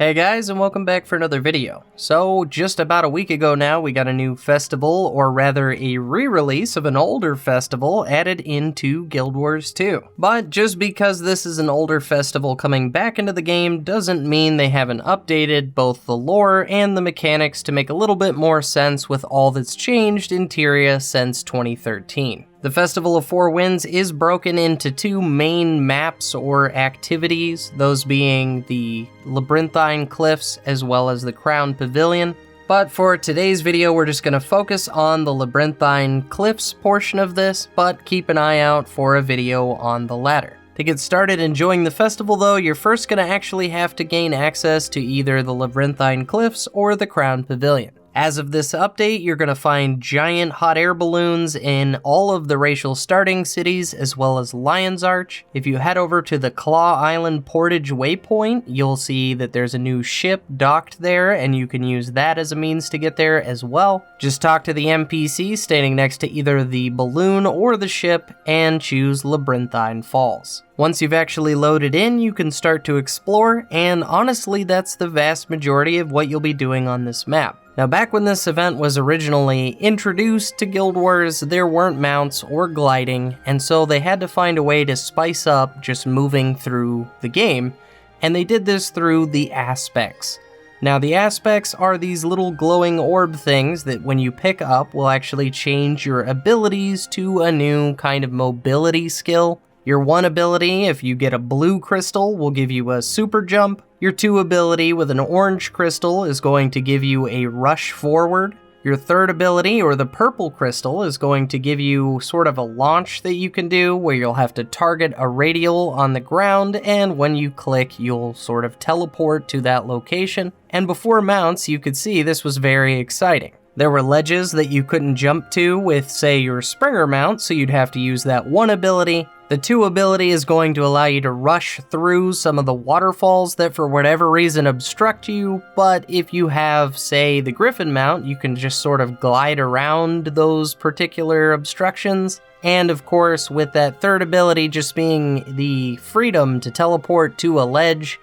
Hey guys, and welcome back for another video. So, just about a week ago now, we got a new festival, or rather a re-release of an older festival added into Guild Wars 2. But just because this is an older festival coming back into the game doesn't mean they haven't updated both the lore and the mechanics to make a little bit more sense with all that's changed in Tyria since 2013. The Festival of Four Winds is broken into two main maps or activities, those being the Labyrinthine Cliffs as well as the Crown Pavilion. But for today's video, we're just going to focus on the Labyrinthine Cliffs portion of this, but keep an eye out for a video on the latter. To get started enjoying the festival though, you're first going to actually have to gain access to either the Labyrinthine Cliffs or the Crown Pavilion. As of this update, you're going to find giant hot air balloons in all of the racial starting cities, as well as Lion's Arch. If you head over to the Claw Island Portage Waypoint, you'll see that there's a new ship docked there, and you can use that as a means to get there as well. Just talk to the NPC standing next to either the balloon or the ship, and choose Labyrinthine Falls. Once you've actually loaded in, you can start to explore, and honestly, that's the vast majority of what you'll be doing on this map. Now, back when this event was originally introduced to Guild Wars, there weren't mounts or gliding, and so they had to find a way to spice up just moving through the game, and they did this through the aspects. Now, the aspects are these little glowing orb things that when you pick up will actually change your abilities to a new kind of mobility skill. Your 1 ability, if you get a blue crystal, will give you a super jump. Your 2 ability with an orange crystal is going to give you a rush forward. Your 3rd ability, or the purple crystal, is going to give you sort of a launch that you can do where you'll have to target a radial on the ground, and when you click, you'll sort of teleport to that location. And before mounts, you could see this was very exciting. There were ledges that you couldn't jump to with, say, your Springer mount, so you'd have to use that 1 ability. The 2 ability is going to allow you to rush through some of the waterfalls that for whatever reason obstruct you, but if you have, say, the Griffin mount, you can just sort of glide around those particular obstructions. And of course, with that 3rd ability just being the freedom to teleport to a ledge,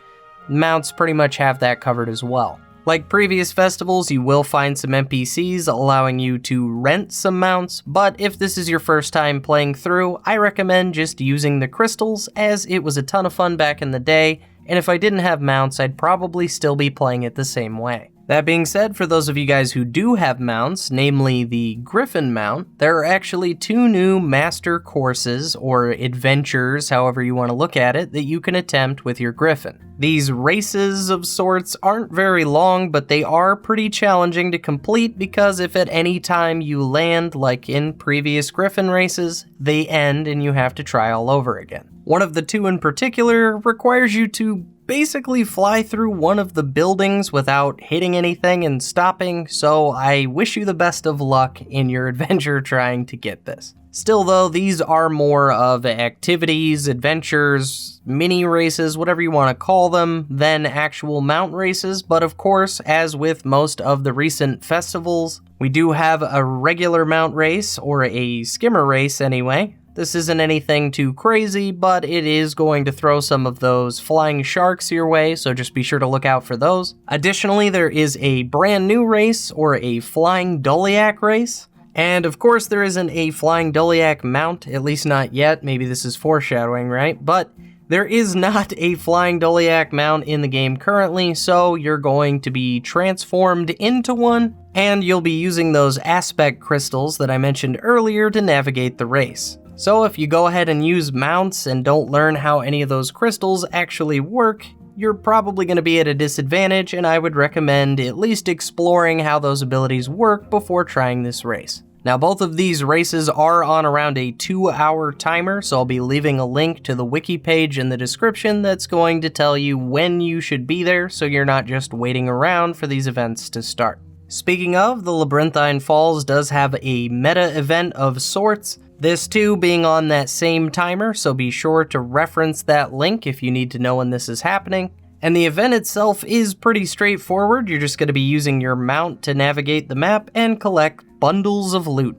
mounts pretty much have that covered as well. Like previous festivals, you will find some NPCs allowing you to rent some mounts, but if this is your first time playing through, I recommend just using the crystals, as it was a ton of fun back in the day, and if I didn't have mounts, I'd probably still be playing it the same way. That being said, for those of you guys who do have mounts, namely the Griffin mount, there are actually 2 new master courses, or adventures, however you want to look at it, that you can attempt with your Griffin. These races of sorts aren't very long, but they are pretty challenging to complete because if at any time you land, like in previous Griffin races, they end and you have to try all over again. One of the 2 in particular requires you to basically fly through one of the buildings without hitting anything and stopping, so I wish you the best of luck in your adventure trying to get this. Still though, these are more of activities, adventures, mini races, whatever you want to call them, than actual mount races, but of course, as with most of the recent festivals, we do have a regular mount race, or a skimmer race anyway. This isn't anything too crazy, but it is going to throw some of those flying sharks your way, so just be sure to look out for those. Additionally, there is a brand new race, or a Flying Doliac race. And of course, there isn't a Flying Doliac mount, at least not yet. Maybe this is foreshadowing, right? But there is not a Flying Doliac mount in the game currently, so you're going to be transformed into one, and you'll be using those aspect crystals that I mentioned earlier to navigate the race. So if you go ahead and use mounts and don't learn how any of those crystals actually work, you're probably going to be at a disadvantage, and I would recommend at least exploring how those abilities work before trying this race. Now, both of these races are on around a 2-hour timer, so I'll be leaving a link to the wiki page in the description that's going to tell you when you should be there, so you're not just waiting around for these events to start. Speaking of, the Labyrinthine Falls does have a meta event of sorts, this too being on that same timer, so be sure to reference that link if you need to know when this is happening. And the event itself is pretty straightforward. You're just going to be using your mount to navigate the map and collect bundles of loot.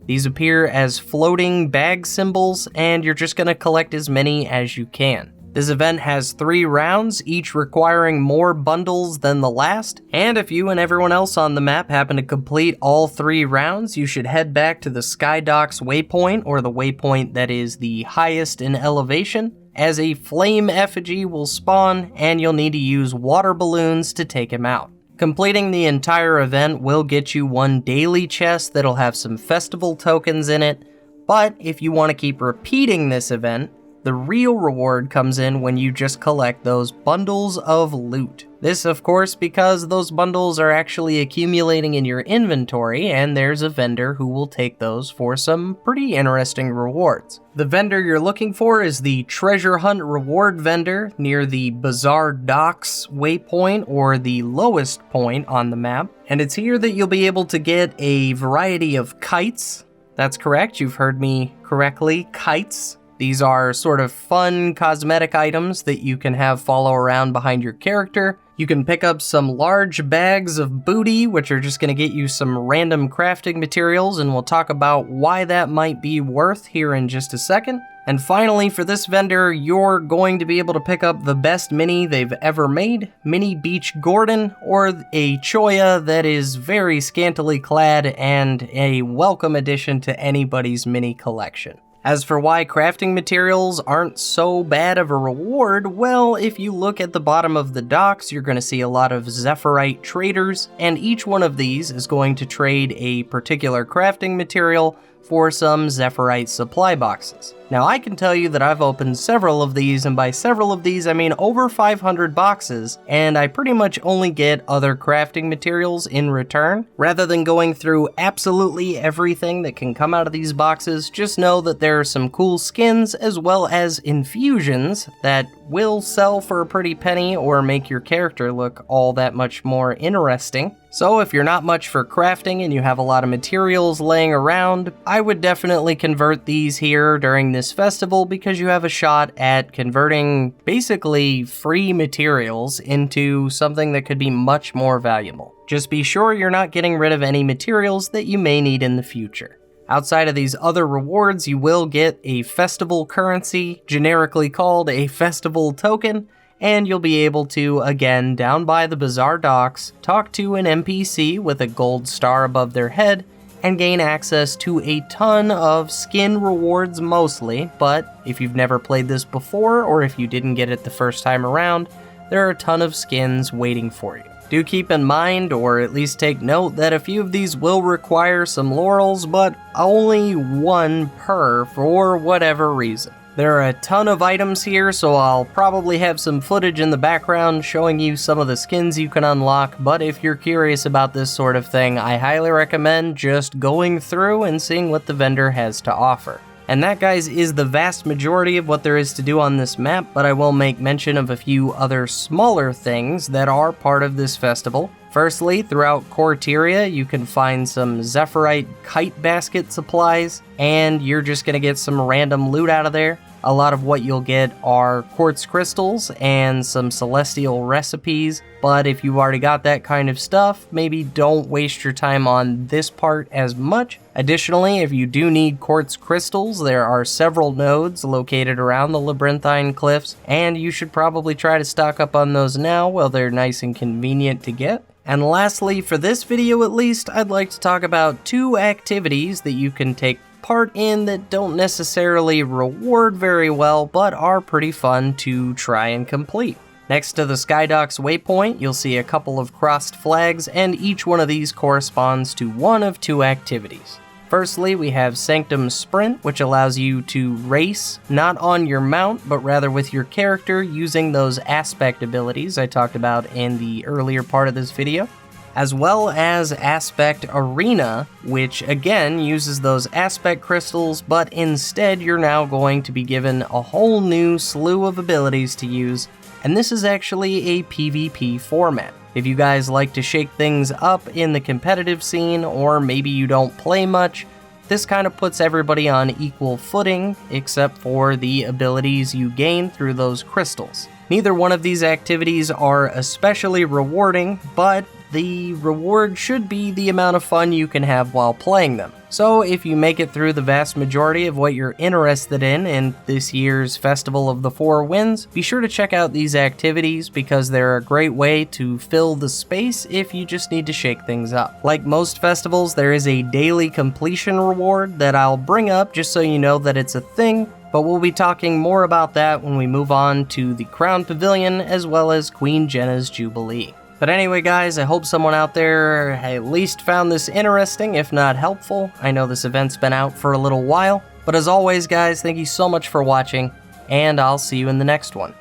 These appear as floating bag symbols, and you're just going to collect as many as you can. This event has 3 rounds, each requiring more bundles than the last, and if you and everyone else on the map happen to complete all 3 rounds, you should head back to the Skydocks waypoint, or the waypoint that is the highest in elevation, as a flame effigy will spawn, and you'll need to use water balloons to take him out. Completing the entire event will get you 1 daily chest that'll have some festival tokens in it, but if you want to keep repeating this event, the real reward comes in when you just collect those bundles of loot. This, of course, because those bundles are actually accumulating in your inventory, and there's a vendor who will take those for some pretty interesting rewards. The vendor you're looking for is the Treasure Hunt Reward vendor near the Bazaar Docks waypoint, or the lowest point on the map, and it's here that you'll be able to get a variety of kites. That's correct, you've heard me correctly, kites. These are sort of fun cosmetic items that you can have follow around behind your character. You can pick up some large bags of booty, which are just going to get you some random crafting materials, and we'll talk about why that might be worth here in just a second. And finally, for this vendor, you're going to be able to pick up the best mini they've ever made, Mini Beach Gordon, or a Choya that is very scantily clad and a welcome addition to anybody's mini collection. As for why crafting materials aren't so bad of a reward, well, if you look at the bottom of the docks, you're going to see a lot of Zephyrite traders, and each one of these is going to trade a particular crafting material for some Zephyrite supply boxes. Now, I can tell you that I've opened several of these, and by several of these, I mean over 500 boxes, and I pretty much only get other crafting materials in return. Rather than going through absolutely everything that can come out of these boxes, just know that there are some cool skins as well as infusions that will sell for a pretty penny or make your character look all that much more interesting. So if you're not much for crafting and you have a lot of materials laying around, I would definitely convert these here during this festival, because you have a shot at converting basically free materials into something that could be much more valuable. Just be sure you're not getting rid of any materials that you may need in the future. Outside of these other rewards, you will get a festival currency, generically called a festival token, and you'll be able to, again, down by the Bazaar Docks, talk to an NPC with a gold star above their head, and gain access to a ton of skin rewards mostly, but if you've never played this before, or if you didn't get it the first time around, there are a ton of skins waiting for you. Do keep in mind, or at least take note, that a few of these will require some laurels, but only 1 per for whatever reason. There are a ton of items here, so I'll probably have some footage in the background showing you some of the skins you can unlock, but if you're curious about this sort of thing, I highly recommend just going through and seeing what the vendor has to offer. And that, guys, is the vast majority of what there is to do on this map, but I will make mention of a few other smaller things that are part of this festival. Firstly, throughout Corteria, you can find some Zephyrite kite basket supplies, and you're just going to get some random loot out of there. A lot of what you'll get are quartz crystals and some celestial recipes, but if you've already got that kind of stuff, maybe don't waste your time on this part as much. Additionally, if you do need quartz crystals, there are several nodes located around the Labyrinthine Cliffs, and you should probably try to stock up on those now while they're nice and convenient to get. And lastly, for this video at least, I'd like to talk about 2 activities that you can take part in that don't necessarily reward very well, but are pretty fun to try and complete. Next to the Skydocks waypoint, you'll see a couple of crossed flags, and each one of these corresponds to one of 2 activities. Firstly, we have Sanctum Sprint, which allows you to race, not on your mount, but rather with your character using those aspect abilities I talked about in the earlier part of this video. As well as Aspect Arena, which again uses those aspect crystals, but instead you're now going to be given a whole new slew of abilities to use, and this is actually a PvP format. If you guys like to shake things up in the competitive scene, or maybe you don't play much, this kind of puts everybody on equal footing, except for the abilities you gain through those crystals. Neither one of these activities are especially rewarding, but the reward should be the amount of fun you can have while playing them. So if you make it through the vast majority of what you're interested in this year's Festival of the Four Winds, be sure to check out these activities because they're a great way to fill the space if you just need to shake things up. Like most festivals, there is a daily completion reward that I'll bring up just so you know that it's a thing, but we'll be talking more about that when we move on to the Crown Pavilion as well as Queen Jenna's Jubilee. But anyway guys, I hope someone out there at least found this interesting, if not helpful. I know this event's been out for a little while, but as always guys, thank you so much for watching, and I'll see you in the next one.